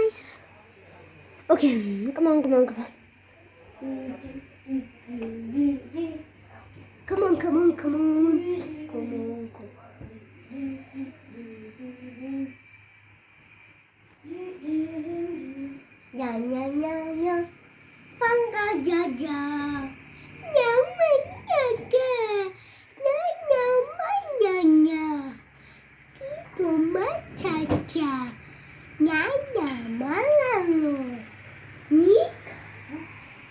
guys. Okay, come on. Come on. Ya. Pangga jaja. Nyamanyaga. Nyamanyaga. Itu macaca. Nyanya malalo. Ni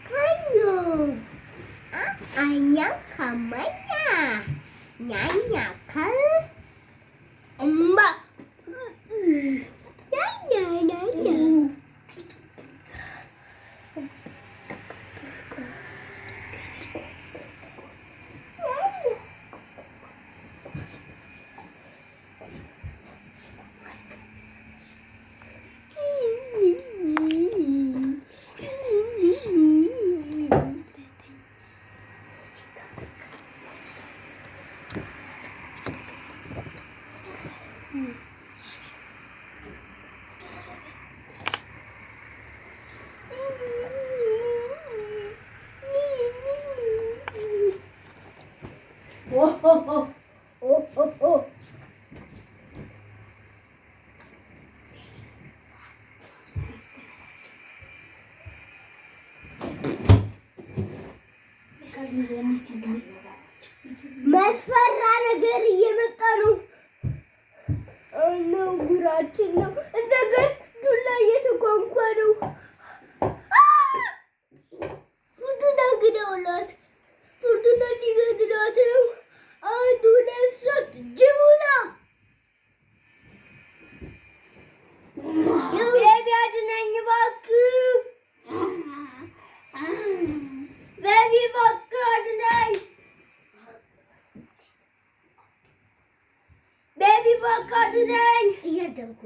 kanyo. Anya kamanya. Nyanya kal. Mbak. Nyanya. Oh. መስፈራ ነገር እየመጣ ነው። ነው ጉራችን ነው። እዛ ጋር ዱላ እየተጓንጓ ነው። ፉርቱና ግደውላት። ፉርቱና ሊገድላት ነው። 1 2 3 ጅቡና ቤቢ አድነኝ እባክህ። ቤቢ እባክህ አድነኝ። ቤቢ እባክህ አድነኝ። እያደንኩ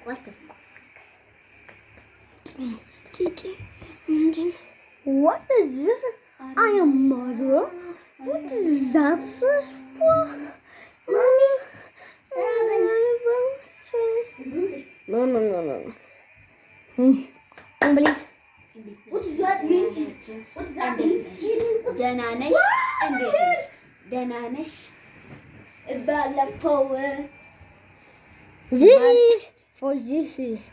What the fuck? What is this? I am mother. What is that for? Mommy. No. Please. What does that mean? What does that mean? Dananesh. Dananesh. This is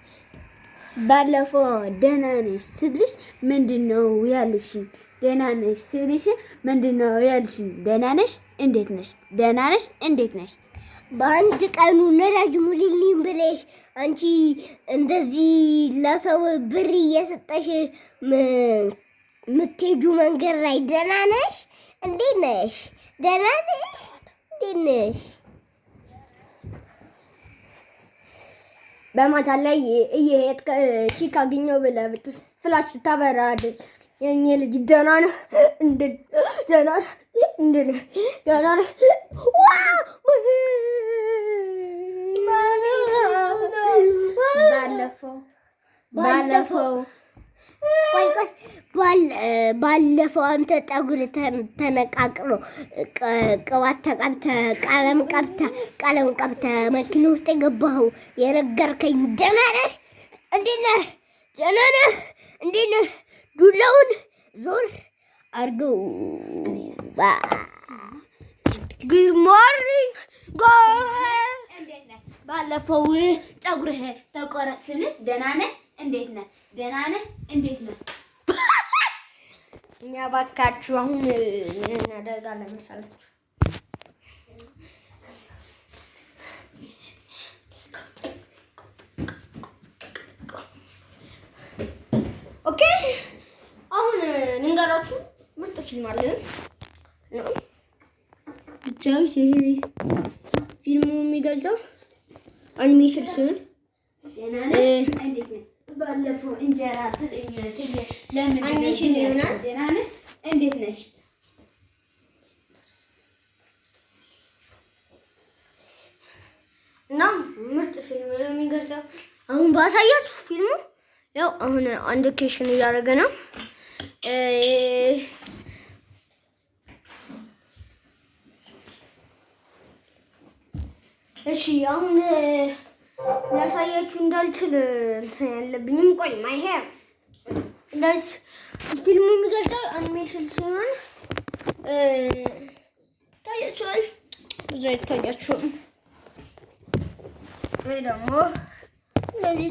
ባለፈው ደህና ነሽ ስብልሽ ምንድነው ያልሽኝ? ደህና ነሽ ስብልሽ ምንድነው ያልሽኝ? ደህና ነሽ እንዴት ነሽ? ደህና ነሽ እንዴት ነሽ? በአንድ ቀኑ ነዳጅ ሙልልኝ ብለሽ አንቺ እንደዚህ ለሰው ብር እየሰጠሽ ምትሄዱ መንገድ ላይ ደህና ነሽ እንዴት ነሽ? ደህና ነሽ እንዴት ነሽ? በማታ ላይ እየሄድክ ቺክ አገኘው ብለህ ፍላሽ ታበራድ የኔ ልጅ ደህና ነህ? ደህና ነህ? ባለፈው አንተ ጠጉር ተነቃቅሎ ቅባት ተቀብተህ ቀለም ቀብተህ መኪና ውስጥ የገባኸው የነገርከኝ ደህና ነህ? እንዴት ነህ? ደህና ነህ? እንዴት ነህ? ዱላውን ዞር አድርገው። ጉድ ሞርኒንግ ባለፈው ጠጉርህ ተቆረጥ ስልህ ደህና ነህ? እንዴት ነህ? ደህና ነህ? እንዴት ነህ? እኛ ባካችሁ አሁን ምን እናደርጋለን መሰላችሁ? ኦኬ አሁን ልንገራችሁ ምርጥ ፊልም አለ ነው። ብቻው ይሄ ፊልሙ የሚገልጸው አኒሜሽን ሲሆን ባለፈው እንጀራ ስጠኝ ሲል ለምን አኒሜሽን ይሆናል? ደህና ነህ? እንዴት ነሽ? እና ምርጥ ፊልም ነው የሚገልጸው። አሁን ባሳያችሁ ፊልሙ ያው አሁን አንድ ኬሽን እያደረገ ነው። እሺ አሁን ላሳያችሁ እንዳልችል እንትን ያለብኝም ቆይ ማይሄ እንደዚህ ፊልሙ የሚገልጸው አኒሜሽን ሲሆን ታያችኋል። ብዙ አይታያችሁም። ወይ ደግሞ ለዚህ